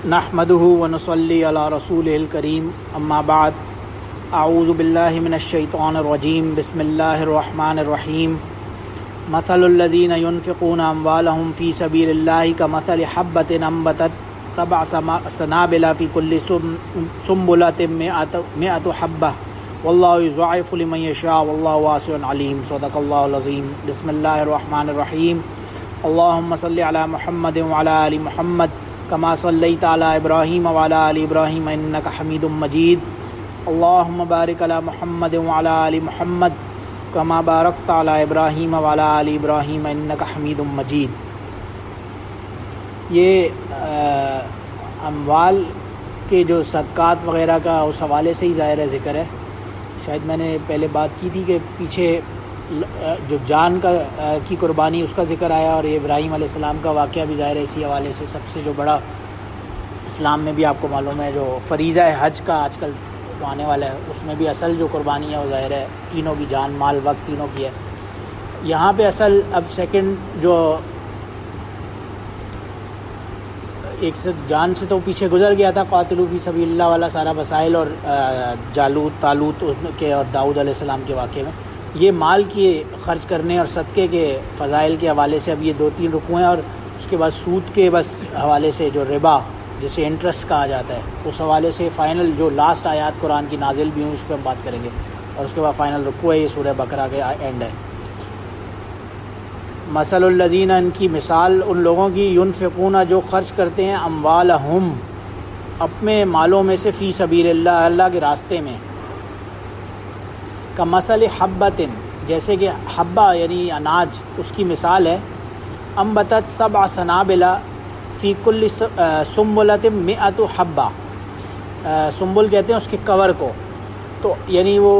نحمده ونصلي على رسوله الكريم اما بعد اعوذ بالله من الشيطان الرجيم بسم الله الرحمن الرحيم مثل الذين ينفقون اموالهم في سبيل الله كمثل حبة انبتت سبع سنابل في كل سنبلة مئة حبة والله يضاعف لمن يشاء والله واسع عليم صدق الله العظيم بسم الله الرحمن الرحيم اللهم صل على محمد وعلى آل محمد كما صليت على إبراهيم وعلى آل إبراهيم إنك حميد مجيد اللهم بارك على محمد وعلى آل محمد كما باركت على إبراهيم وعلى آل إبراهيم إنك حميد مجيد۔ یہ اموال کے جو صدقات وغیرہ کا اس حوالے سے ہی ظاہر ذکر ہے۔ شاید میں نے پہلے بات کی تھی کہ پیچھے جو جان کی قربانی اس کا ذکر آیا، اور یہ ابراہیم علیہ السلام کا واقعہ بھی ظاہر ہے اسی حوالے سے۔ سب سے جو بڑا اسلام میں بھی آپ کو معلوم ہے جو فریضہ ہے حج کا آج کل آنے والا ہے، اس میں بھی اصل جو قربانی ہے وہ ظاہر ہے تینوں کی، جان مال وقت تینوں کی ہے۔ یہاں پہ اصل اب سیکنڈ جو ایک سے جان سے تو پیچھے گزر گیا تھا قاتلوا فی سبیل اللہ والا سارا مسائل، اور جالوت طالوت کے اور داؤد علیہ السلام کے واقعے میں یہ مال کی خرچ کرنے اور صدقے کے فضائل کے حوالے سے اب یہ 2-3 رکوع ہیں، اور اس کے بعد سود کے بس حوالے سے جو ربا جسے انٹرسٹ کہا جاتا ہے اس حوالے سے فائنل جو لاسٹ آیات قرآن کی نازل بھی ہوں اس پہ ہم بات کریں گے، اور اس کے بعد فائنل رکوع ہے یہ سورہ بقرہ کے اینڈ ہے۔ مثل الذین، ان کی مثال ان لوگوں کی، ینفقون جو خرچ کرتے ہیں، اموالہم اپنے مالوں میں سے، فی سبیل اللہ اللہ کے راستے میں، کمثل حبۃ جیسے کہ حبہ یعنی اناج، اس کی مثال ہے، انبتت 7 سنابل فی کل سنبلۃ 100 حبہ، سنبل کہتے ہیں اس کے کور کو، تو یعنی وہ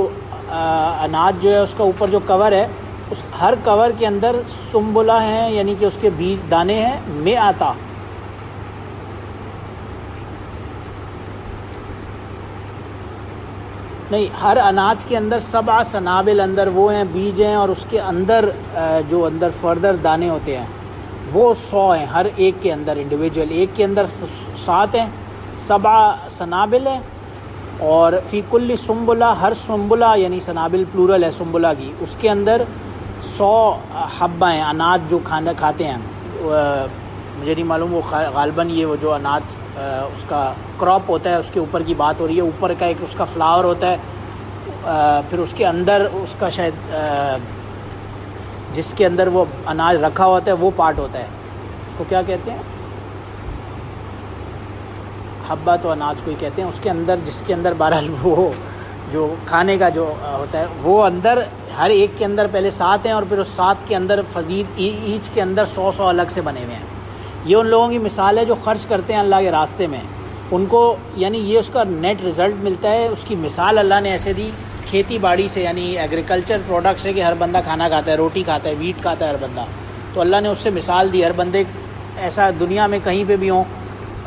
اناج جو ہے اس کا اوپر جو کور ہے اس ہر کور کے اندر سنبلہ ہیں، یعنی کہ اس کے بیج دانے ہیں، 100 نہیں، ہر اناج کے اندر 7 سنابل اندر وہ ہیں، بیج ہیں، اور اس کے اندر جو اندر فردر دانے ہوتے ہیں وہ 100 ہیں، ہر ایک کے اندر انڈیویجول، ایک کے اندر 7 ہیں، 7 سنابل ہیں، اور فی کل سنبلہ ہر سنبلہ یعنی سنابل پلورل ہے سنبلہ کی، اس کے اندر 100 حبہ ہیں، اناج جو کھاتے ہیں۔ مجھے نہیں معلوم وہ غالباً یہ وہ جو اناج اس کا کراپ ہوتا ہے اس کے اوپر کی بات ہو رہی ہے، اوپر کا ایک اس کا فلاور ہوتا ہے، پھر اس کے اندر اس کا شاید جس کے اندر وہ اناج رکھا ہوتا ہے وہ پارٹ ہوتا ہے، اس کو کیا کہتے ہیں؟ حبہ تو اناج کو ہی کہتے ہیں، اس کے اندر جس کے اندر بہرحال وہ جو کھانے کا جو ہوتا ہے وہ اندر ہر ایک کے اندر پہلے 7 ہیں، اور پھر اس 7 کے اندر فضیل ایچ کے اندر 100 الگ سے بنے ہوئے ہیں۔ یہ ان لوگوں کی مثال ہے جو خرچ کرتے ہیں اللہ کے راستے میں، ان کو یعنی یہ اس کا نیٹ رزلٹ ملتا ہے۔ اس کی مثال اللہ نے ایسے دی کھیتی باڑی سے، یعنی ایگریکلچر پروڈکٹ سے، کہ ہر بندہ کھانا کھاتا ہے، روٹی کھاتا ہے، ویٹ کھاتا ہے ہر بندہ، تو اللہ نے اس سے مثال دی۔ ہر بندے ایسا دنیا میں کہیں پہ بھی ہوں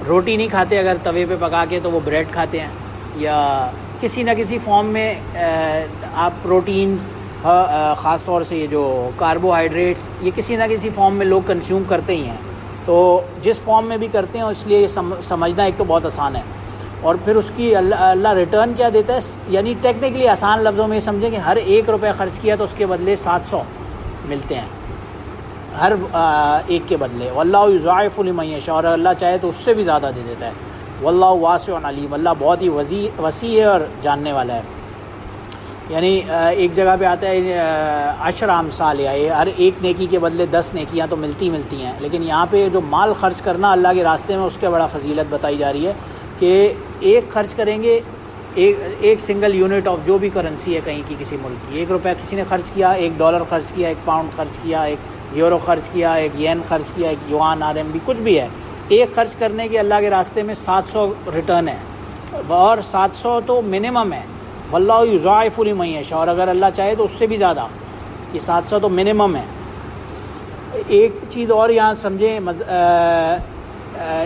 روٹی نہیں کھاتے، اگر توے پہ پکا کے تو وہ بریڈ کھاتے ہیں، یا کسی نہ کسی فارم میں آپ پروٹینز، خاص طور سے یہ جو کاربوہائیڈریٹس، یہ کسی نہ کسی فارم میں لوگ کنزیوم کرتے ہی ہیں، تو جس فارم میں بھی کرتے ہیں اس لیے یہ سمجھنا ایک تو بہت آسان ہے، اور پھر اس کی اللہ ریٹرن کیا دیتا ہے، یعنی ٹیکنیکلی آسان لفظوں میں یہ سمجھیں کہ ہر 1 روپے خرچ کیا تو اس کے بدلے 700 ملتے ہیں، ہر ایک کے بدلے۔ واللہ یضاعف لمن یشاء، اور اللہ چاہے تو اس سے بھی زیادہ دے دیتا ہے۔ واللہ واسع علیم، اللہ بہت ہی وسیع ہے اور جاننے والا ہے۔ یعنی ایک جگہ پہ آتا ہے 10 امثال، یہ ہر ایک نیکی کے بدلے 10 نیکیاں تو ملتی ہیں، لیکن یہاں پہ جو مال خرچ کرنا اللہ کے راستے میں اس کے بڑا فضیلت بتائی جا رہی ہے کہ ایک خرچ کریں گے، ایک سنگل یونٹ آف جو بھی کرنسی ہے کہیں کی کسی ملک کی، 1 روپیہ کسی نے خرچ کیا، $1 خرچ کیا، 1 پاؤنڈ خرچ کیا، 1 یورو خرچ کیا، 1 ین خرچ کیا، 1 یوان RMB کچھ بھی ہے، ایک خرچ کرنے کے اللہ کے راستے میں 700 ریٹرن ہے، اور 700 تو منیمم ہے۔ واللہ یضاعف لمن یشاء، اور اگر اللہ چاہے تو اس سے بھی زیادہ، یہ 700 تو منیمم ہے۔ ایک چیز اور یہاں سمجھیں،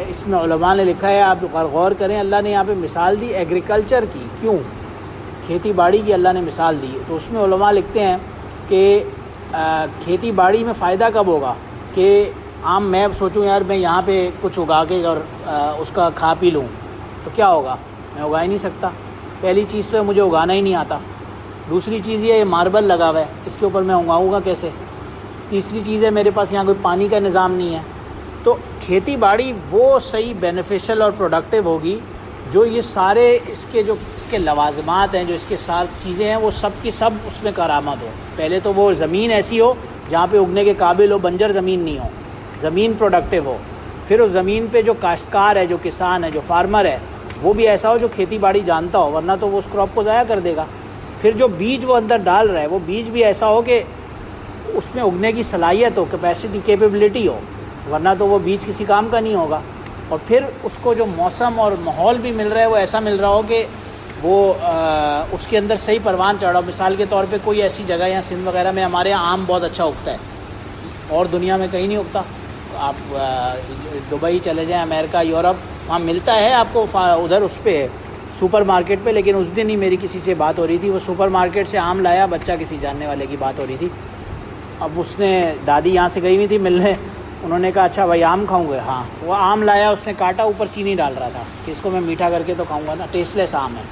اس میں علماء نے لکھا ہے، آپ غور کریں، اللہ نے یہاں پہ مثال دی ایگریکلچر کی، کیوں؟ کھیتی باڑی کی اللہ نے مثال دی، تو اس میں علماء لکھتے ہیں کہ کھیتی باڑی میں فائدہ کب ہوگا کہ آم میں سوچوں یار میں یہاں پہ کچھ اگا کے اور اس کا کھا پی لوں تو کیا ہوگا؟ میں اگا ہی نہیں سکتا. پہلی چیز تو ہے مجھے اگانا ہی نہیں آتا. دوسری چیز یہ ماربل لگا ہوا ہے, اس کے اوپر میں اگاؤں گا کیسے؟ تیسری چیز ہے میرے پاس یہاں کوئی پانی کا نظام نہیں ہے. تو کھیتی باڑی وہ صحیح بینیفیشل اور پروڈکٹیو ہوگی جو یہ سارے اس کے لوازمات ہیں, جو اس کے ساتھ چیزیں ہیں, وہ سب کی سب اس میں کارآمد ہو. پہلے تو وہ زمین ایسی ہو جہاں پہ اگنے کے قابل ہو, بنجر زمین نہیں ہو, زمین پروڈکٹیو ہو. پھر اس زمین پہ جو کاشتکار ہے, جو کسان ہے, جو فارمر ہے, وہ بھی ایسا ہو جو کھیتی باڑی جانتا ہو, ورنہ تو وہ اس کراپ کو ضائع کر دے گا. پھر جو بیج وہ اندر ڈال رہا ہے وہ بیج بھی ایسا ہو کہ اس میں اگنے کی صلاحیت ہو, کیپیسٹی, کیپیبلٹی ہو, ورنہ تو وہ بیج کسی کام کا نہیں ہوگا. اور پھر اس کو جو موسم اور ماحول بھی مل رہا ہے وہ ایسا مل رہا ہو کہ وہ اس کے اندر صحیح پروان چڑھا ہو. مثال کے طور پہ کوئی ایسی جگہ یہاں سندھ وغیرہ میں ہمارے یہاں آم بہت اچھا اگتا ہے, اور دنیا میں کہیں نہیں اگتا. آپ دبئی چلے جائیں, امریکہ, یورپ, وہاں ملتا ہے آپ کو ادھر اس پہ سپر مارکیٹ پہ. لیکن اس دن ہی میری کسی سے بات ہو رہی تھی, وہ سپر مارکیٹ سے آم لایا, بچہ کسی جاننے والے کی بات ہو رہی تھی. اب اس نے دادی یہاں سے گئی ہوئی تھی ملنے, انہوں نے کہا اچھا بھائی آم کھاؤں گے؟ ہاں. وہ آم لایا, اس نے کاٹا, اوپر چینی ڈال رہا تھا کہ اس کو میں میٹھا کر کے تو کھاؤں گا نا, ٹیسٹ لیس آم ہے.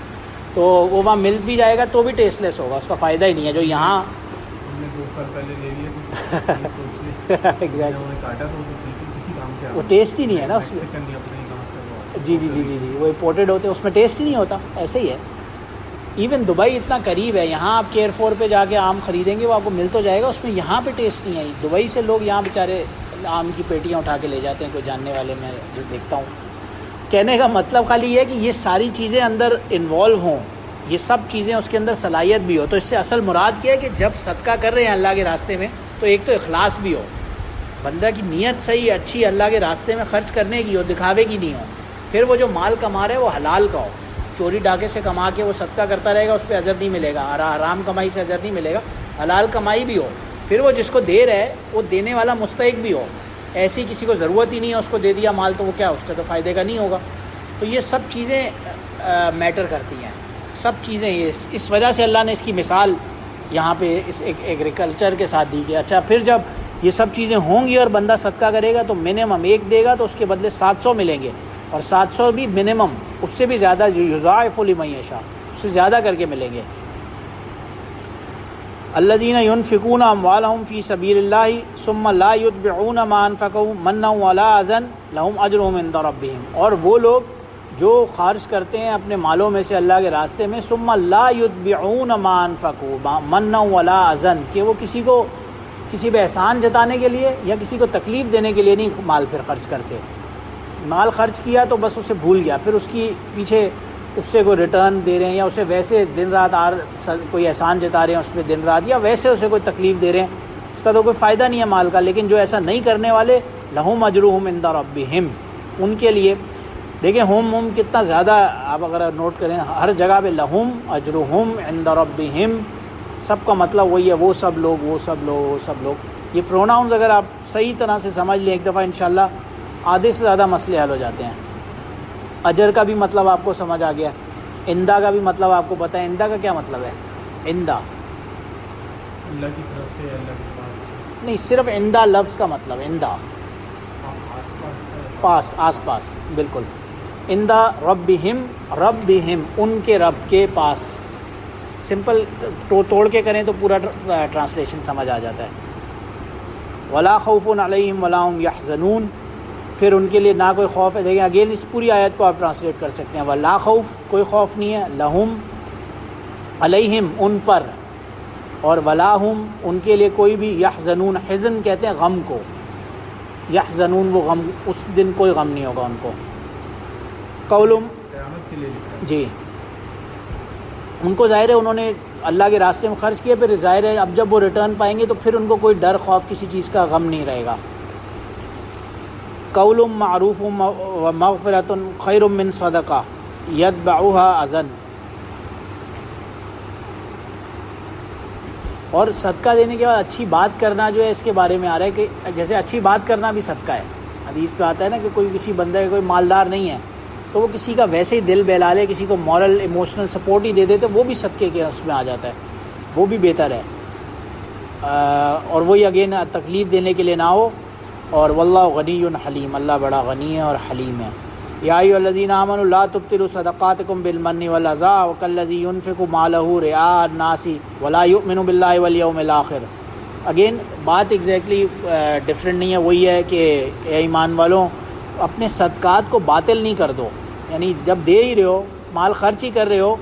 تو وہ وہاں مل بھی جائے گا تو بھی ٹیسٹ لیس ہوگا, اس کا فائدہ ہی نہیں ہے. جو یہاں 2 سال پہلے لے لیے وہ ٹیسٹ ہی نہیں ہے نا اس میں. جی جی جی جی جی وہ امپورٹیڈ ہوتے ہیں, اس میں ٹیسٹ ہی نہیں ہوتا. ایسے ہی ہے. ایون دبئی اتنا قریب ہے, یہاں آپ کیئر فور پہ جا کے آم خریدیں گے وہ آپ کو مل تو جائے گا, اس میں یہاں پہ ٹیسٹ نہیں ہے. دبئی سے لوگ یہاں بیچارے آم کی پیٹیاں اٹھا کے لے جاتے ہیں, کوئی جاننے والے میں جو دیکھتا ہوں. کہنے کا مطلب خالی یہ ہے کہ یہ ساری چیزیں اندر انوالو ہوں, یہ سب چیزیں اس کے اندر صلاحیت بھی ہو. تو اس سے اصل مراد کیا ہے کہ جب صدقہ کر رہے ہیں اللہ کے راستے میں تو ایک تو اخلاص بھی ہو, بندہ کی نیت صحیح اچھی اللہ کے راستے میں خرچ کرنے کی ہو, دکھاوے کی نہیں ہو. پھر وہ جو مال کما رہے وہ حلال کا ہو, چوری ڈاکے سے کما کے وہ صدقہ کرتا رہے گا, اس پہ اجر نہیں ملے گا, حرام کمائی سے اجر نہیں ملے گا, حلال کمائی بھی ہو. پھر وہ جس کو دے رہا ہے وہ دینے والا مستحق بھی ہو, ایسی کسی کو ضرورت ہی نہیں ہے, اس کو دے دیا مال تو وہ کیا, اس کا تو فائدے کا نہیں ہوگا. تو یہ سب چیزیں میٹر کرتی ہیں, سب چیزیں. یہ اس وجہ سے اللہ نے اس کی مثال یہاں پہ اس ایگریکلچر کے ساتھ دی کہ اچھا پھر جب یہ سب چیزیں ہوں گی اور بندہ صدقہ کرے گا تو منیمم 1 دے گا تو اس کے بدلے 700 ملیں گے, اور 700 بھی منیمم, اس سے بھی زیادہ, یضاعف لمن یشاء, اس سے زیادہ کر کے ملیں گے. الذین ينفقون اموالهم فی سبیل اللہ ثم لا یتبعون ما انفقوا منا ولا اذى لهم اجرهم عند ربهم. اور وہ لوگ جو خرچ کرتے ہیں اپنے مالوں میں سے اللہ کے راستے میں, ثم لا یتبعون ما انفقوا منا ولا اذى, کہ وہ کسی پہ احسان جتانے کے لیے یا کسی کو تکلیف دینے کے لیے نہیں مال پھر خرچ کرتے. مال خرچ کیا تو بس اسے بھول گیا, پھر اس کی پیچھے اس سے کوئی ریٹرن دے رہے ہیں, یا اسے ویسے دن رات کوئی احسان جتا رہے ہیں اس پہ دن رات, یا ویسے اسے کوئی تکلیف دے رہے ہیں, اس کا تو کوئی فائدہ نہیں ہے مال کا. لیکن جو ایسا نہیں کرنے والے, لہم اجرہم عند ربہم, ان کے لیے دیکھیں ہم کتنا زیادہ آپ اگر نوٹ کریں, ہر جگہ پہ لہم اجرہم عند ربہم, سب کا مطلب وہی ہے, وہ سب لوگ, وہ سب لوگ, وہ سب لوگ. یہ پروناؤنز اگر آپ صحیح طرح سے سمجھ لیں ایک دفعہ, انشاءاللہ آدھے سے زیادہ مسئلے حل ہو جاتے ہیں. اجر کا بھی مطلب آپ کو سمجھ آ گیا, اندا کا بھی مطلب آپ کو پتہ ہے. اندا کا کیا مطلب ہے؟ اندا اللہ کی طرف سے, اللہ کے پاس نہیں, صرف اندا لفظ کا مطلب اندا, پاس, آس پاس, بالکل. اندا ربہم, ربہم ان کے رب کے پاس. سمپل توڑ کے کریں تو پورا ٹرانسلیشن سمجھ آ جاتا ہے. ولا خوف علیہم ولا هم یحزنون, پھر ان کے لیے نہ کوئی خوف ہے. دیکھیں اگین اس پوری آیت کو آپ ٹرانسلیٹ کر سکتے ہیں, ولا خوف کوئی خوف نہیں ہے, لہم علیہم ان پر, اور ولا ہم ان کے لیے کوئی بھی, یحزنون, حزن کہتے ہیں غم کو, یحزنون وہ غم, اس دن کوئی غم نہیں ہوگا ان کو. قولم قیامت کے لیے لکھا ہے. جی, ان کو ظاہر ہے انہوں نے اللہ کے راستے میں خرچ کیا, پھر ظاہر ہے اب جب وہ ریٹرن پائیں گے تو پھر ان کو کوئی ڈر خوف کسی چیز کا غم نہیں رہے گا. قول معروف و مغفرۃ خیر من صدقہ یتبعها اذى, اور صدقہ دینے کے بعد اچھی بات کرنا جو ہے اس کے بارے میں آ رہا ہے کہ جیسے اچھی بات کرنا بھی صدقہ ہے. حدیث پہ آتا ہے نا کہ کوئی کسی بندے کا کوئی مالدار نہیں ہے تو وہ کسی کا ویسے ہی دل بہلا لے, کسی کو مورل ایموشنل سپورٹ ہی دے دے, تو وہ بھی صدقے کے اس میں آ جاتا ہے, وہ بھی بہتر ہے. اور وہی اگین تکلیف دینے کے لیے نہ ہو. اور واللہ غنی حلیم، اللہ بڑا غنی ہے اور حلیم ہے۔ یا ایھا الذین آمنوا لا تبطلوا صدقاتکم بالمن والاذی وکالذی ينفق مالہ رئاء الناس ولا یؤمن باللہ والیوم الآخر۔ اگین بات ایگزیکٹلی ڈفرینٹ نہیں ہے، وہی ہے کہ اے ایمان والوں اپنے صدقات کو باطل نہیں کر دو، یعنی جب دے ہی رہے ہو، مال خرچ ہی کر رہے ہو،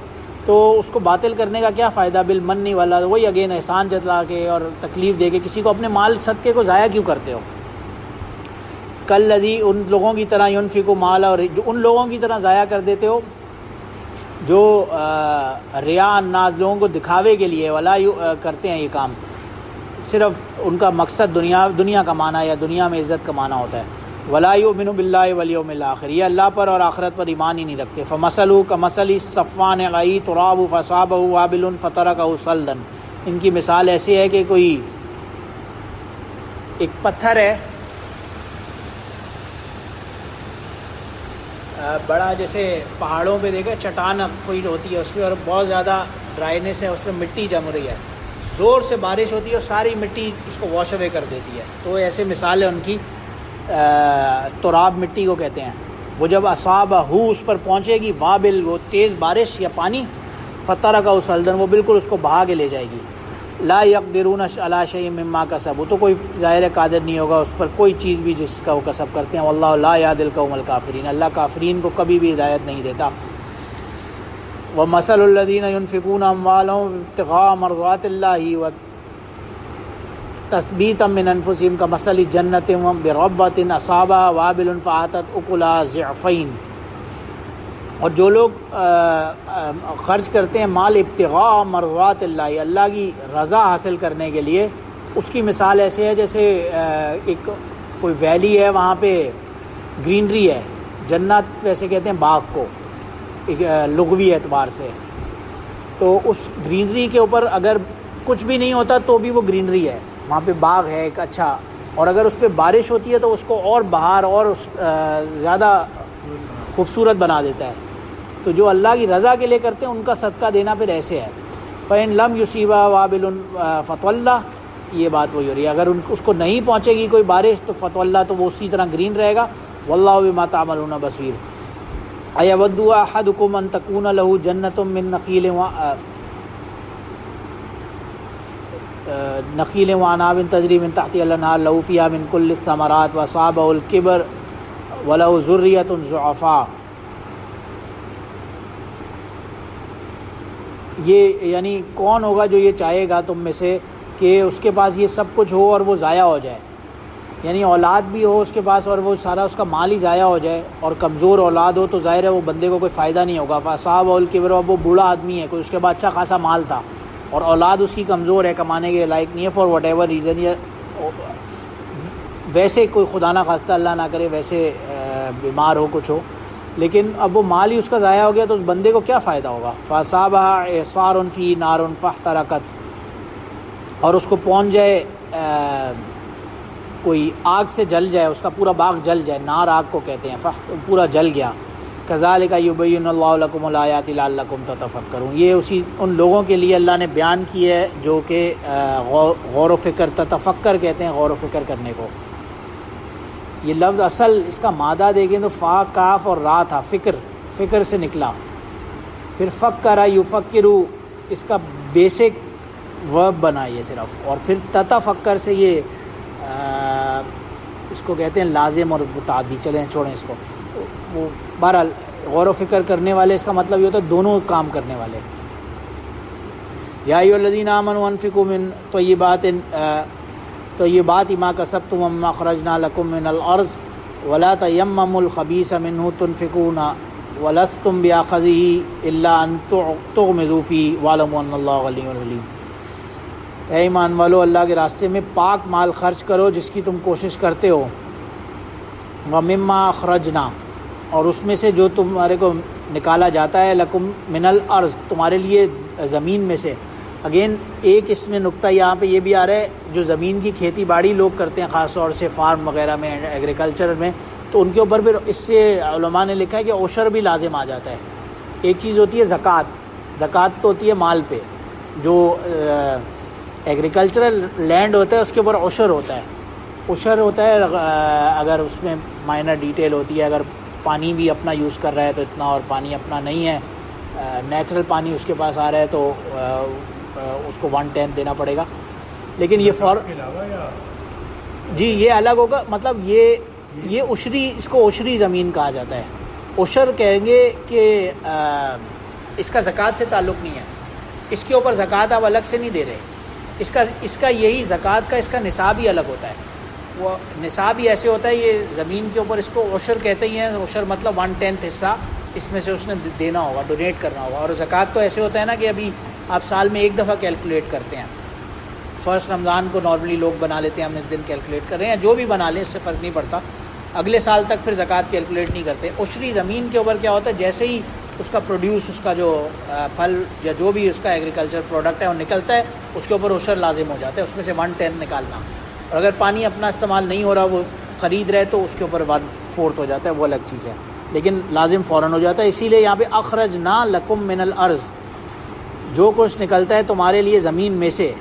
تو اس کو باطل کرنے کا کیا فائدہ؟ بالمن والا، وہی اگین احسان جتلا کے اور تکلیف دے کے کسی کو اپنے مال صدقے کو ضائع کیوں کرتے ہو؟ کالذی، ان لوگوں کی طرح، ينفق مال، اور جو ان لوگوں کی طرح ضائع کر دیتے ہو جو ریا الناس، لوگوں کو دکھاوے کے لیے ولا کرتے ہیں یہ کام، صرف ان کا مقصد دنیا کمانا یا دنیا میں عزت کمانا ہوتا ہے۔ ولا یؤمن باللہ والیوم الآخر، یہ اللہ پر اور آخرت پر ایمان ہی نہیں رکھتے۔ فمثلہ کمثل صفوان علیہ تراب فاصابہ وابل فترکہ صلدا، ان کی مثال ایسی ہے کہ کوئی ایک پتھر ہے بڑا، جیسے پہاڑوں پہ دیکھا چٹان کوئی ہوتی ہے اس پہ، اور بہت زیادہ ڈرائینس ہے، اس پہ مٹی جم رہی ہے، زور سے بارش ہوتی ہے اور ساری مٹی اس کو واش اوے کر دیتی ہے، تو ایسے مثال ہے ان کی۔ تراب مٹی کو کہتے ہیں، وہ جب اصابہ اس پر پہنچے گی، وابل وہ تیز بارش یا پانی، فترکہ صلدا وہ بالکل اس کو بہا کے لے جائے گی۔ لا یقدرون علی شیء مما کسبوا، تو کوئی ظاہر قادر نہیں ہوگا اس پر کوئی چیز بھی جس کا وہ کسب کرتے ہیں۔ واللہ لا یہدی القوم الکافرین، اللہ کافرین کو کبھی بھی ہدایت نہیں دیتا۔ ومثل الذین ينفقون اموالهم ابتغاء مرضات اللہ تثبیتا من انفسهم کمثل جنۃ بربوۃ اصابها وابل فآتت اکلها ضعفین، اور جو لوگ خرچ کرتے ہیں مال ابتغاء مرضات اللہ، اللہ کی رضا حاصل کرنے کے لیے، اس کی مثال ایسے ہے جیسے ایک کوئی ویلی ہے، وہاں پہ گرینری ہے، جنت ویسے کہتے ہیں باغ کو ایک لغوی اعتبار سے، تو اس گرینری کے اوپر اگر کچھ بھی نہیں ہوتا تو بھی وہ گرینری ہے، وہاں پہ باغ ہے ایک اچھا، اور اگر اس پہ بارش ہوتی ہے تو اس کو اور بہار اور زیادہ خوبصورت بنا دیتا ہے۔ تو جو اللہ کی رضا کے لیے کرتے ہیں ان کا صدقہ دینا پھر ایسے ہے۔ فَإِن لَمْ يُصِيبَهُ وَابِلٌ فَطَوَلَّ، یہ بات وہی ہو رہی ہے، اگر اس کو نہیں پہنچے گی کوئی بارش تو فَطَوَلَّ، تو وہ اسی طرح گرین رہے گا۔ وَاللَّهُ بِمَا تَعْمَلُونَ بَصِيرٌ۔ أَيَوَدُّ أَحَدُكُمْ أَن تَكُونَ لَهُ جَنَّةٌ مِّن نخیل وعناب تجری من تحتها الانہار لہ فیہا من کل الثمرات واصابہ الکبر ولہ ذریۃ ضعفاء، یہ یعنی کون ہوگا جو یہ چاہے گا تم میں سے کہ اس کے پاس یہ سب کچھ ہو اور وہ ضائع ہو جائے، یعنی اولاد بھی ہو اس کے پاس اور وہ سارا اس کا مال ہی ضائع ہو جائے، اور کمزور اولاد ہو تو ظاہر ہے وہ بندے کو کوئی فائدہ نہیں ہوگا۔ فاصابہ الکبر، وہ بوڑھا آدمی ہے، کوئی اس کے بعد اچھا خاصا مال تھا اور اولاد اس کی کمزور ہے، کمانے کے لائق نہیں ہے، فار وٹ ایور ریزن، یا ویسے کوئی خدا نہ خواستہ اللہ نہ کرے ویسے بیمار ہو کچھ ہو، لیکن اب وہ مال ہی اس کا ضائع ہو گیا تو اس بندے کو کیا فائدہ ہوگا؟ فَأَصَابَهَا إِعْصَارٌ فِيهِ نَارٌ فَاحْتَرَقَتْ، اور اس کو پہنچ جائے کوئی آگ سے جل جائے، اس کا پورا باغ جل جائے، نار آگ کو کہتے ہیں، پورا جل گیا۔ کذالک یبین اللہ لکم الآیات لعلکم تتفکرون، یہ ان لوگوں کے لیے اللہ نے بیان کی ہے جو کہ غور و فکر، تتفکر کہتے ہیں غور و فکر کرنے کو۔ یہ لفظ اصل اس کا مادہ دیکھیں تو فا کاف اور را تھا، فکر سے نکلا، پھر فکر یفکرو اس کا بیسک ورب بنا یہ صرف، اور پھر تتفکر سے یہ اس کو کہتے ہیں لازم اور متعدی، چلیں چھوڑیں اس کو، وہ بہرحال غور و فکر کرنے والے، اس کا مطلب یہ ہوتا ہے دونوں کام کرنے والے۔ یا ایھا الذین آمنوا انفقوا من طیبات ما کسبتم ومما اخرجنا لکم من الارض ولا تیمموا الخبیث منہ تنفقون ولستم بآخذہ الا ان تغمضوا فیہ واعلموا ان اللہ غنی حلیم۔ اے ایمان والو، اللہ کے راستے میں پاک مال خرچ کرو جس کی تم کوشش کرتے ہو، ومما اخرجنا، اور اس میں سے جو تمہارے کو نکالا جاتا ہے، لکم من الارض تمہارے لیے زمین میں سے۔ اگین ایک اس میں نقطہ یہاں پہ یہ بھی آ رہا ہے، جو زمین کی کھیتی باڑی لوگ کرتے ہیں خاص طور سے فارم وغیرہ میں، ایگریکلچر میں، تو ان کے اوپر پھر اس سے علماء نے لکھا ہے کہ عشر بھی لازم آ جاتا ہے۔ ایک چیز ہوتی ہے زکوٰۃ تو ہوتی ہے مال پہ، جو ایگریکلچرل لینڈ ہوتا ہے اس کے اوپر عشر ہوتا ہے، عشر ہوتا ہے اگر اس میں مائنر ڈیٹیل ہوتی ہے، اگر پانی بھی اپنا یوز کر رہا ہے تو اتنا، اور پانی اپنا نہیں ہے، نیچرل پانی اس کے پاس آ رہا ہے تو اس کو 1/10 دینا پڑے گا. لیکن یہ کے علاوہ یا جی یہ الگ ہوگا، مطلب یہ عشری، اس کو عشری زمین کہا جاتا ہے. عشر کہیں گے کہ اس کا زکوٰۃ سے تعلق نہیں ہے، اس کے اوپر زکوٰۃ آپ الگ سے نہیں دے رہے. اس کا یہی زکوٰۃ کا اس کا نصاب ہی الگ ہوتا ہے. وہ نصاب ہی ایسے ہوتا ہے، یہ زمین کے اوپر اس کو عشر کہتے ہی ہیں. عشر مطلب 1/10 حصہ اس میں سے اس نے دینا ہوگا، ڈونیٹ کرنا ہوگا. اور زکوٰۃ تو ایسے ہوتا ہے نا کہ ابھی آپ سال میں ایک دفعہ کیلکولیٹ کرتے ہیں. فرسٹ رمضان کو نارملی لوگ بنا لیتے ہیں، ہم اس دن کیلکولیٹ کر رہے ہیں، جو بھی بنا لیں اس سے فرق نہیں پڑتا. اگلے سال تک پھر زکوٰۃ کیلکولیٹ نہیں کرتے. عشری زمین کے اوپر کیا ہوتا ہے، جیسے ہی اس کا پروڈیوس، اس کا جو پھل یا جو بھی اس کا ایگریکلچر پروڈکٹ ہے وہ نکلتا ہے، اس کے اوپر عشر لازم ہو جاتا ہے، اس میں سے 1/10 نکالنا. اور اگر پانی اپنا استعمال نہیں ہو رہا، وہ خرید رہے تو اس کے اوپر 1/4 ہو جاتا ہے، وہ الگ چیز ہے، لیکن لازم فوراً ہو جاتا ہے. اسی لیے یہاں پہ اخرجنا لکم من الارض، جو کچھ نکلتا ہے تمہارے لیے زمین میں سے.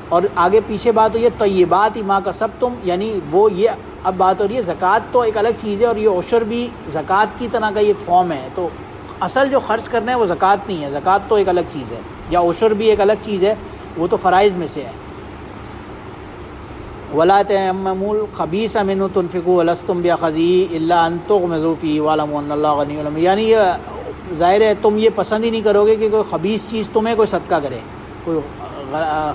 اور آگے پیچھے بات ہوئی ہے طیبات ما کسبتم، یعنی وہ یہ اب بات ہو رہی ہے زکوٰۃ تو ایک الگ چیز ہے، اور یہ عشر بھی زکوٰۃ کی طرح کا ایک فارم ہے. تو اصل جو خرچ کرنا ہے وہ زکوٰۃ نہیں ہے، زکوٰۃ تو ایک الگ چیز ہے، یا عشر بھی ایک الگ چیز ہے، وہ تو فرائض میں سے ہے. وَلَا تَيَمَّمُوا الْخَبِيثَ مِنْهُ تُنْفِقُوا وَلَسْتُمْ بِآخِذِيهِ إِلَّا أَن تُغْمِضُوا فِيهِ وَاعْلَمُوا أَنَّ اللَّهَ غَنِيٌّ حَمِيدٌ. یعنی ظاہر ہے تم یہ پسند ہی نہیں کرو گے کہ کوئی خبیث چیز تمہیں کوئی صدقہ کرے، کوئی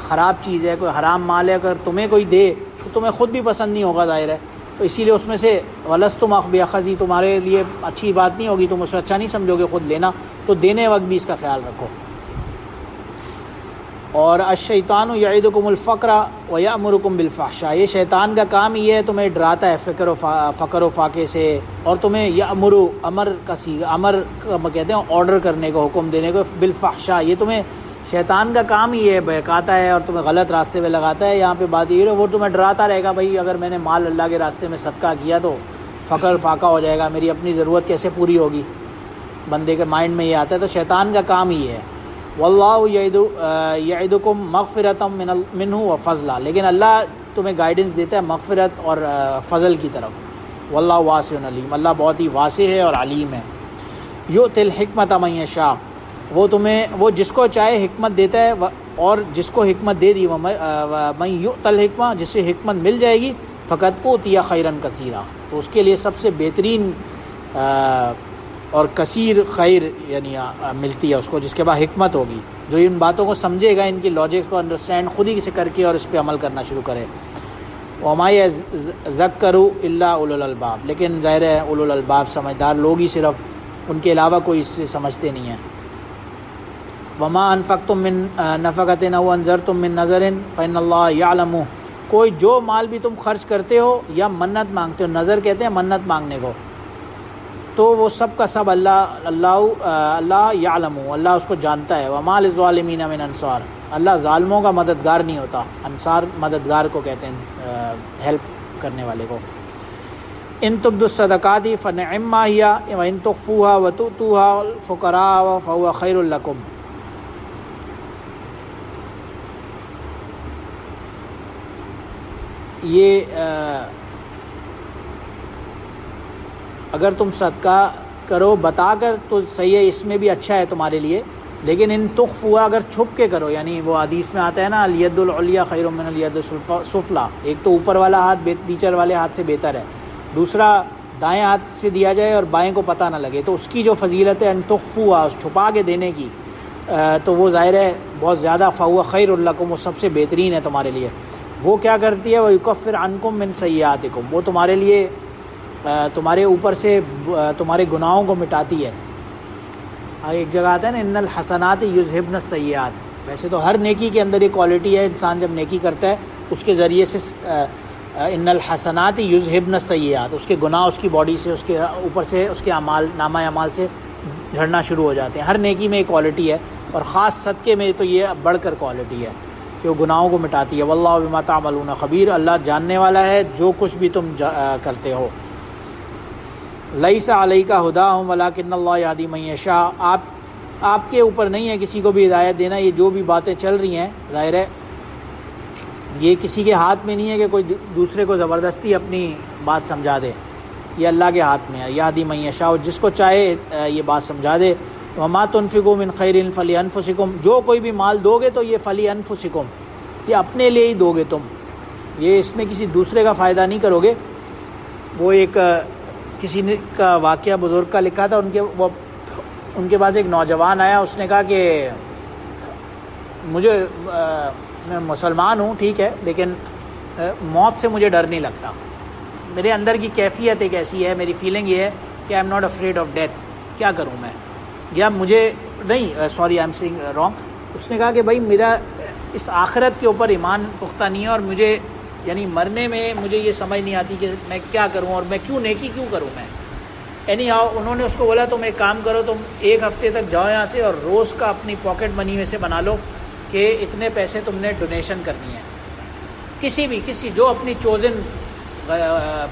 خراب چیز ہے، کوئی حرام مال ہے، اگر تمہیں کوئی دے تو تمہیں خود بھی پسند نہیں ہوگا ظاہر ہے. تو اسی لیے اس میں سے وَلَسْتُمْ بِآخِذِيهِ تمہارے لیے اچھی بات نہیں ہوگی، تم اسے اچھا نہیں سمجھو گے خود لینا، تو دینے وقت بھی اس کا خیال رکھو. اور الشیطان یعدکم الفقر ویأمرکم بالفحشاء، یہ شیطان کا کام یہ ہے تمہیں ڈراتا ہے فقر و فاقے سے، اور تمہیں یأمر، امر کا صیغہ، امر کہتے ہیں آرڈر کرنے کو، حکم دینے کو، بالفحشاء، یہ تمہیں شیطان کا کام ہی ہے، بہکاتا ہے اور تمہیں غلط راستے پہ لگاتا ہے. یہاں پہ بات یہ ہے وہ تمہیں ڈراتا رہے گا، بھائی اگر میں نے مال اللہ کے راستے میں صدقہ کیا تو فقر فاقہ ہو جائے گا، میری اپنی ضرورت کیسے پوری ہوگی، بندے کے مائنڈ میں یہ آتا ہے. تو شیطان کا کام ہی ہے. واللہ یعدکم مغفرۃ منہ وفضلا، لیکن اللہ تمہیں گائیڈنس دیتا ہے مغفرت اور فضل کی طرف. واللہ واسع علیم، اللہ بہت ہی واسع ہے اور علیم ہے. یؤتی الحکمۃ من یشاء، وہ جس کو چاہے حکمت دیتا ہے، اور جس کو حکمت دے دی، من یؤتی الحکمہ، جسے حکمت مل جائے گی، فقط اوتی خیرا کثیرا، تو اس کے لیے سب سے بہترین اور کثیر خیر یعنی ملتی ہے اس کو، جس کے بعد حکمت ہوگی، جو ان باتوں کو سمجھے گا، ان کی لاجکس کو انڈرسٹینڈ خود ہی سے کر کے اور اس پہ عمل کرنا شروع کرے. وَمَا يَذَّكَّرُ إِلَّا أُولُو الْأَلْبَابِ، لیکن ظاہر ہے اولو الالباب سمجھدار لوگ ہی صرف، ان کے علاوہ کوئی اس سے سمجھتے نہیں ہیں. وَمَا أَنفَقْتُم مِّن نَفَقَةٍ أَوْ أَنذَرْتُم مِّن نَذْرٍ فَإِنَّ اللَّهَ يَعْلَمُ، کوئی جو مال بھی تم خرچ کرتے ہو یا منت مانگتے ہو، نظر کہتے ہیں منت مانگنے کو، تو وہ سب کا سب اللہ یعلم، اللہ اس کو جانتا ہے. وَمَا لِلظَّالِمِينَ مِنْ أَنصَارٍ، اللہ ظالموں کا مددگار نہیں ہوتا. انصار مددگار کو کہتے ہیں، ہیلپ کرنے والے کو. ان تبدوا الصدقات فنعما ہی وان تخفوها وتؤتوها الفقراء فهو خیر لکم. یہ اگر تم صدقہ کرو بتا کر تو صحیح ہے، اس میں بھی اچھا ہے تمہارے لیے، لیکن ان تخفوا، اگر چھپ کے کرو، یعنی وہ حدیث میں آتا ہے نا الید العلیٰ خیر من الید السفلیٰ، ایک تو اوپر والا ہاتھ نیچے والے ہاتھ سے بہتر ہے، دوسرا دائیں ہاتھ سے دیا جائے اور بائیں کو پتہ نہ لگے، تو اس کی جو فضیلت ہے ان تخفوا، چھپا کے دینے کی، تو وہ ظاہر ہے بہت زیادہ فہو خیر لکم، وہ سب سے بہترین ہے تمہارے لیے. وہ کیا کرتی ہے، وہ یکفر عنکم من سیئاتکم، وہ تمہارے لیے تمہارے اوپر سے تمہارے گناہوں کو مٹاتی ہے. ایک جگہ آتا ہے نا ان الحسنات یذہبن السیئات، ویسے تو ہر نیکی کے اندر یہ کوالٹی ہے، انسان جب نیکی کرتا ہے اس کے ذریعے سے ان الحسنات یذہبن السیئات، اس کے گناہ اس کی باڈی سے، اس کے اوپر سے، اس کے اعمال، نامہ اعمال سے جھڑنا شروع ہو جاتے ہیں. ہر نیکی میں یہ کوالٹی ہے، اور خاص صدقے میں تو یہ بڑھ کر کوالٹی ہے کہ وہ گناہوں کو مٹاتی ہے. واللہ بما تعملون خبیر، اللہ جاننے والا ہے جو کچھ بھی تم کرتے ہو. لیس علیک ھداھم ولکن اللہ یہدی من یشاء، آپ کے اوپر نہیں ہے کسی کو بھی ہدایت دینا. یہ جو بھی باتیں چل رہی ہیں ظاہر ہے یہ کسی کے ہاتھ میں نہیں ہے کہ کوئی دوسرے کو زبردستی اپنی بات سمجھا دے، یہ اللہ کے ہاتھ میں ہے. یہدی من یشاء، جس کو چاہے یہ بات سمجھا دے. وما تنفقوا من خیر فلانفسکم، جو کوئی بھی مال دو گے تو یہ فلانفسکم، یہ اپنے لیے ہی دو گے تم، یہ اس میں کسی دوسرے کا فائدہ نہیں کرو گے. وہ ایک کسی نے کا واقعہ بزرگ کا لکھا تھا، ان کے پاس ایک نوجوان آیا، اس نے کہا کہ میں مسلمان ہوں ٹھیک ہے، لیکن موت سے مجھے ڈر نہیں لگتا، میرے اندر کی کیفیت ایک ایسی ہے، میری فیلنگ یہ ہے کہ I am not afraid of death, کیا کروں میں، یا مجھے نہیں sorry I am saying wrong. اس نے کہا کہ بھائی میرا اس آخرت کے اوپر ایمان پختہ نہیں ہے، اور مجھے یعنی مرنے میں مجھے یہ سمجھ نہیں آتی کہ میں کیا کروں اور میں کیوں نیکی کیوں کروں میں. اینی ہاؤ انہوں نے اس کو بولا تم ایک کام کرو، تم ایک ہفتے تک جاؤ یہاں سے اور روز کا اپنی پاکٹ منی میں سے بنا لو کہ اتنے پیسے تم نے ڈونیشن کرنی ہے، کسی جو اپنی چوزن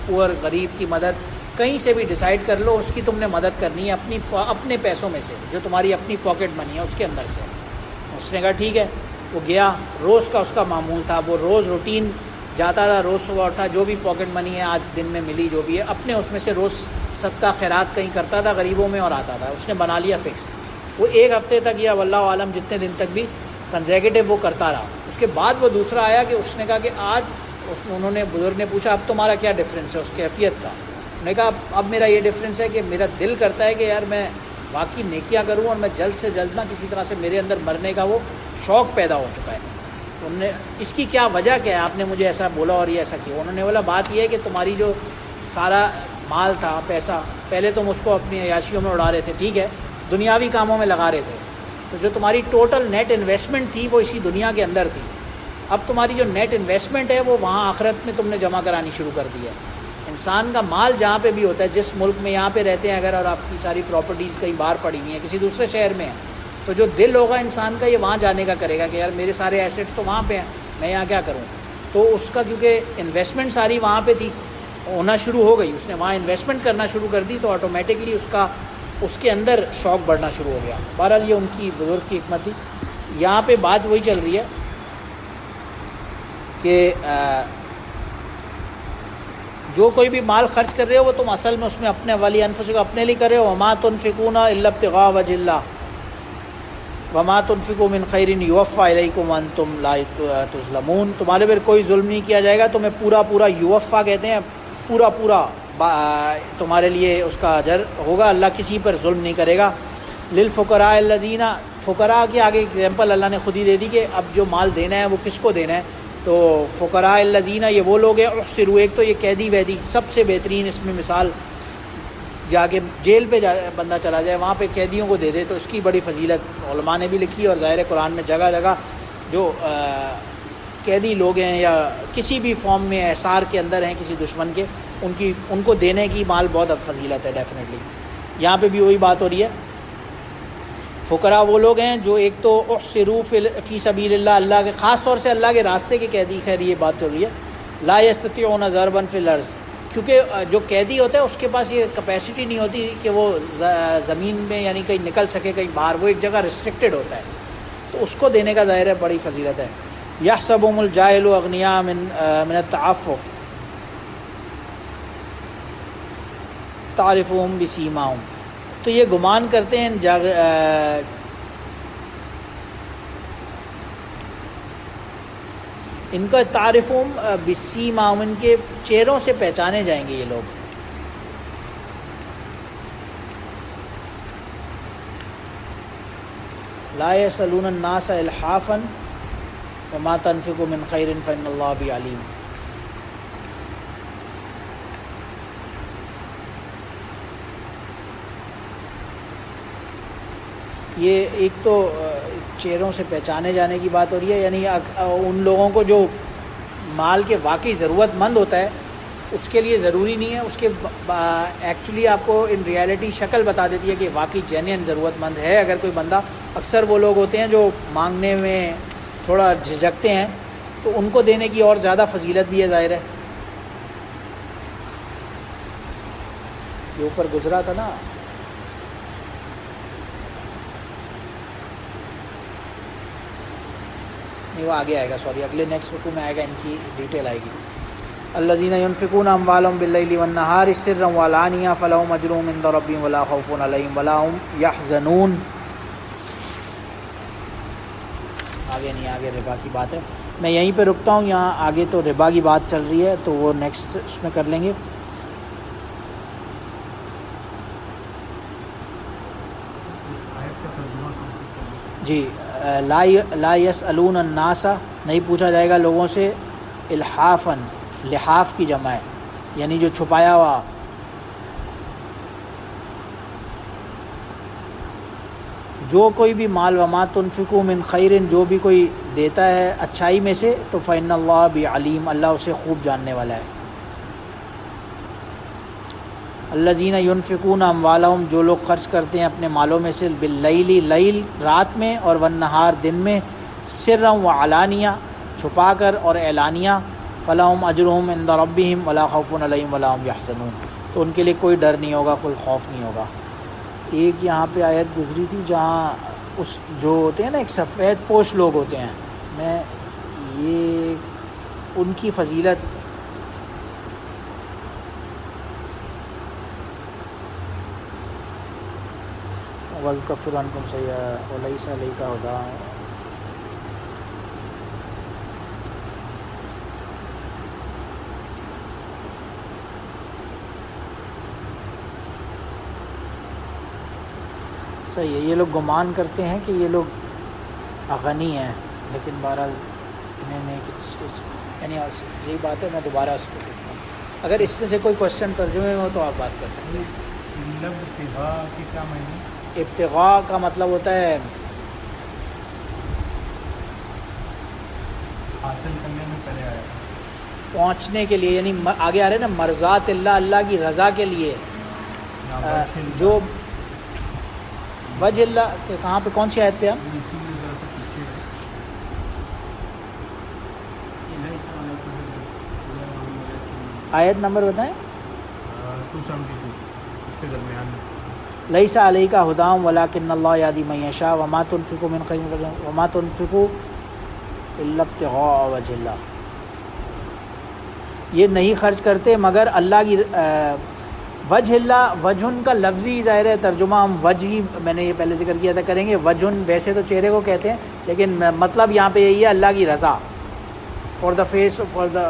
پور غریب کی مدد کہیں سے بھی ڈیسائیڈ کر لو، اس کی تم نے مدد کرنی ہے اپنے پیسوں میں سے، جو تمہاری اپنی پاکٹ منی ہے اس کے اندر سے. اس نے کہا ٹھیک ہے. وہ گیا، روز کا اس کا معمول تھا، وہ روز روٹین جاتا تھا، روز صبح اٹھا، جو بھی پاکٹ منی ہے آج دن میں ملی جو بھی ہے اپنے اس میں سے روز صدقہ خیرات کہیں کرتا تھا غریبوں میں اور آتا تھا. اس نے بنا لیا فکس. وہ ایک ہفتے تک یا واللہ عالم جتنے دن تک بھی کنزیکٹیو وہ کرتا رہا. اس کے بعد وہ دوسرا آیا کہ اس نے کہا کہ آج انہوں نے بزرگ نے پوچھا اب تمہارا کیا ڈفرینس ہے اس کیفیت کا. میں نے کہا اب میرا یہ ڈفرینس ہے کہ میرا دل کرتا ہے کہ یار میں واقعی نیکیاں کروں اور میں جلد سے جلد نہ کسی طرح سے میرے اندر مرنے کا وہ شوق پیدا ہو چکا ہے. انہوں نے اس کی کیا وجہ کیا ہے، آپ نے مجھے ایسا بولا اور یہ ایسا کیا. انہوں نے بولا بات یہ ہے کہ تمہاری جو سارا مال تھا پیسہ، پہلے تم اس کو اپنی عیاشیوں میں اڑا رہے تھے ٹھیک ہے، دنیاوی کاموں میں لگا رہے تھے، تو جو تمہاری ٹوٹل نیٹ انویسٹمنٹ تھی وہ اسی دنیا کے اندر تھی. اب تمہاری جو نیٹ انویسٹمنٹ ہے وہ وہاں آخرت میں تم نے جمع کرانی شروع کر دی ہے. انسان کا مال جہاں پہ بھی ہوتا ہے، جس ملک میں یہاں پہ رہتے ہیں اگر، اور آپ کی ساری پراپرٹیز کہیں باہر پڑی ہوئی ہیں کسی دوسرے شہر میں ہیں، تو جو دل ہوگا انسان کا یہ وہاں جانے کا کرے گا کہ یار میرے سارے ایسیٹس تو وہاں پہ ہیں، میں یہاں کیا کروں. تو اس کا کیونکہ انویسٹمنٹ ساری وہاں پہ تھی، ہونا شروع ہو گئی، اس نے وہاں انویسٹمنٹ کرنا شروع کر دی، تو آٹومیٹکلی اس کے اندر شوق بڑھنا شروع ہو گیا. بہرحال یہ ان کی بزرگ کی حکمت تھی. یہاں پہ بات وہی چل رہی ہے کہ جو کوئی بھی مال خرچ کر رہے ہو وہ تم اصل میں اس میں اپنے والی انفسکم اپنے لیے کر رہے ہو. وما تنفقون الا ابتغاء وجه اللہ وما تنفقوا من خیر یوفى الیکم وانتم لا تظلمون. تمہارے پر کوئی ظلم نہیں کیا جائے گا، تمہیں پورا یوفا کہتے ہیں پورا تمہارے لیے اس کا اجر ہوگا، اللہ کسی پر ظلم نہیں کرے گا. للفقراء الذین، فقراء کے آگے اگزامپل اللہ نے خود ہی دے دی کہ اب جو مال دینا ہے وہ کس کو دینا ہے. تو فقراء الذین یہ وہ لوگ ہیں احصروا، ایک تو یہ قیدی ویدی سب سے بہترین اس میں مثال، جا کے جیل پہ بندہ چلا جائے وہاں پہ قیدیوں کو دے دے تو اس کی بڑی فضیلت علماء نے بھی لکھی، اور ظاہر قرآن میں جگہ جگہ جو قیدی لوگ ہیں یا کسی بھی فارم میں احصار کے اندر ہیں کسی دشمن کے، ان کو دینے کی مال بہت فضیلت ہے ڈیفینیٹلی. یہاں پہ بھی وہی بات ہو رہی ہے. فقراء وہ لوگ ہیں جو ایک تو احصروا فی سبیل اللہ، اللہ کے خاص طور سے اللہ کے راستے کے قیدی، خیر یہ بات ہو رہی ہے. لا یستطیعون ضربا فی الارض، کیونکہ جو قیدی ہوتا ہے اس کے پاس یہ کیپیسٹی نہیں ہوتی کہ وہ زمین میں یعنی کہیں نکل سکے کہیں باہر، وہ ایک جگہ ریسٹرکٹڈ ہوتا ہے، تو اس کو دینے کا ظاہر ہے بڑی فضیلت ہے. یحسبهم الجاہل اغنیاء من التعفف تعرفهم بسیماہم. تو یہ گمان کرتے ہیں ان کا تعارفوں بسیماہم، ان کے چہروں سے پہچانے جائیں گے یہ لوگ. لا یسألون الناس الحافا وما تنفقوا من خیر فإن اللہ بہ علیم. یہ ایک تو چہروں سے پہچانے جانے کی بات ہو رہی ہے، یعنی ان لوگوں کو جو مال کے واقعی ضرورت مند ہوتا ہے اس کے لیے ضروری نہیں ہے، اس کے ایکچولی آپ کو ان ریالٹی شکل بتا دیتی ہے کہ واقعی جینین ضرورت مند ہے اگر کوئی بندہ. اکثر وہ لوگ ہوتے ہیں جو مانگنے میں تھوڑا جھجکتے ہیں، تو ان کو دینے کی اور زیادہ فضیلت بھی ہے ظاہر ہے. یہ اوپر گزرا تھا نا، نہیں وہ آگے آئے گا، سوری اگلے نیکسٹ رکوع میں آئے گا، ان کی ڈیٹیل آئے گی. الذین ينفقون اموالهم باللیل والنہار سرا وعلانیہ فلہم اجرہم عند ربہم ولا خوف علیہم ولا هم یحزنون. آگے نہیں، آگے ربا کی بات ہے. میں یہیں پہ رکتا ہوں، یہاں آگے تو ربا کی بات چل رہی ہے تو وہ نیکسٹ اس میں کر لیں گے. اس آیت کا ترجمہ جی لا یسألون الناس، نہیں پوچھا جائے گا لوگوں سے، الحافاً، لحاف کی جمع ہے یعنی جو چھپایا ہوا. جو کوئی بھی مال وما تنفقوا من خیر، جو بھی کوئی دیتا ہے اچھائی میں سے، تو فإن اللہ بعلیم، اللہ اسے خوب جاننے والا ہے. الذین ينفقون اموالهم، جو لوگ خرچ کرتے ہیں اپنے مالوں میں سے، باللیل، لیل رات میں، اور والنہار دن میں، سرا وعلانیہ چھپا کر اور اعلانیہ، فلہم اجرہم عند ربہم ولا خوف علیہم ولا هم یحزنون، تو ان کے لیے کوئی ڈر نہیں ہوگا، کوئی خوف نہیں ہوگا. ایک یہاں پہ آیت گزری تھی جہاں اس جو ہوتے ہیں نا ایک سفید پوش لوگ ہوتے ہیں، میں یہ ان کی فضیلت وَيُكَفِّرُ عَنْكُمْ سَيِّئَاتِكُمْ وَلَيْسَ عَلَيْكَ هُدَاهُمْ. صحیح ہے. یہ لوگ گمان کرتے ہیں کہ یہ لوگ غنی ہیں، لیکن بہرحال انہیں نہیں، یعنی یہی بات ہے. میں دوبارہ اس کو دیکھتا ہوں، اگر اس میں سے کوئی کوشچن ترجمے میں ہو تو آپ بات کر سکتے ہیں. ابتغاء کے کیا معنی؟ ابتغاء کا مطلب ہوتا ہے حاصل کرنے میں پہلے آیا تھا. پہنچنے کے لیے، یعنی آگے آ رہے ہیں نا، مرضات اللہ، اللہ کی رضا کے لیے. جو وجہ اللہ کہ کہاں پہ، کون سی آیت پہ ہم؟ اسی میں ذرا سا پیچھے آیت نمبر بتائیں. 272 اس کے درمیان میں. لیس علیک ہداہم ولکن اللہ یہدی من یشاء وما تنفقوا من خیر وما تنفقوا الا ابتغاء وجہ اللہ. یہ نہیں خرچ کرتے مگر اللہ کی وجہ اللہ. وجہن کا لفظی ظاہر ہے ترجمہ ہم وجہ ہی، میں نے یہ پہلے ذکر کیا تھا، کریں گے. وجہن ویسے تو چہرے کو کہتے ہیں، لیکن مطلب یہاں پہ یہی ہے اللہ کی رضا، for the face, for the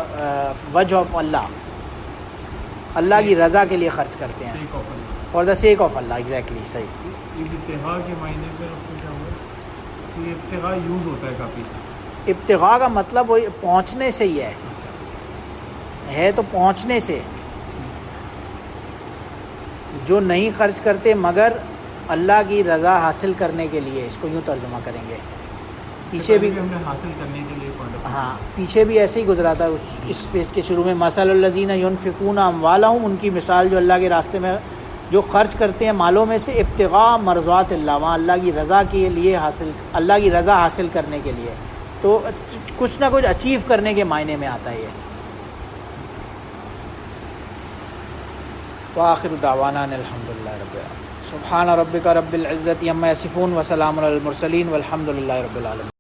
وجہ آف اللہ، اللہ کی رضا کے لیے خرچ کرتے ہیں، Sake of Allah. For the sake of Allah. Exactly صحیح. ابتغاء کے معنی پر اس میں کیا ہوا؟ تو یہ ابتغاء یوز ہوتا ہے کافی. ابتغاء کا مطلب وہی پہنچنے سے ہی ہے تو پہنچنے سے. جو نہیں خرچ کرتے مگر اللہ کی رضا حاصل کرنے کے لیے، اس کو یوں ترجمہ کریں گے. پیچھے بھی ہم نے حاصل کرنے کے لیے ہاں پیچھے بھی ایسے ہی گزرا تھا اس پیج کے شروع میں. مثل الذین ینفقون اموالہم، ان کی مثال جو اللہ کے راستے میں جو خرچ کرتے ہیں مالوں میں سے، ابتغاء مرضات اللہ، وہاں اللہ کی رضا کے لیے حاصل، اللہ کی رضا حاصل کرنے کے لیے، تو کچھ نہ کچھ اچیو کرنے کے معنی میں آتا ہے یہ. وآخر دعوانا الحمدللہ رب العالمین. سبحان ربک رب العزت عما یصفون وسلام علی المرسلین والحمد للہ رب العالمین.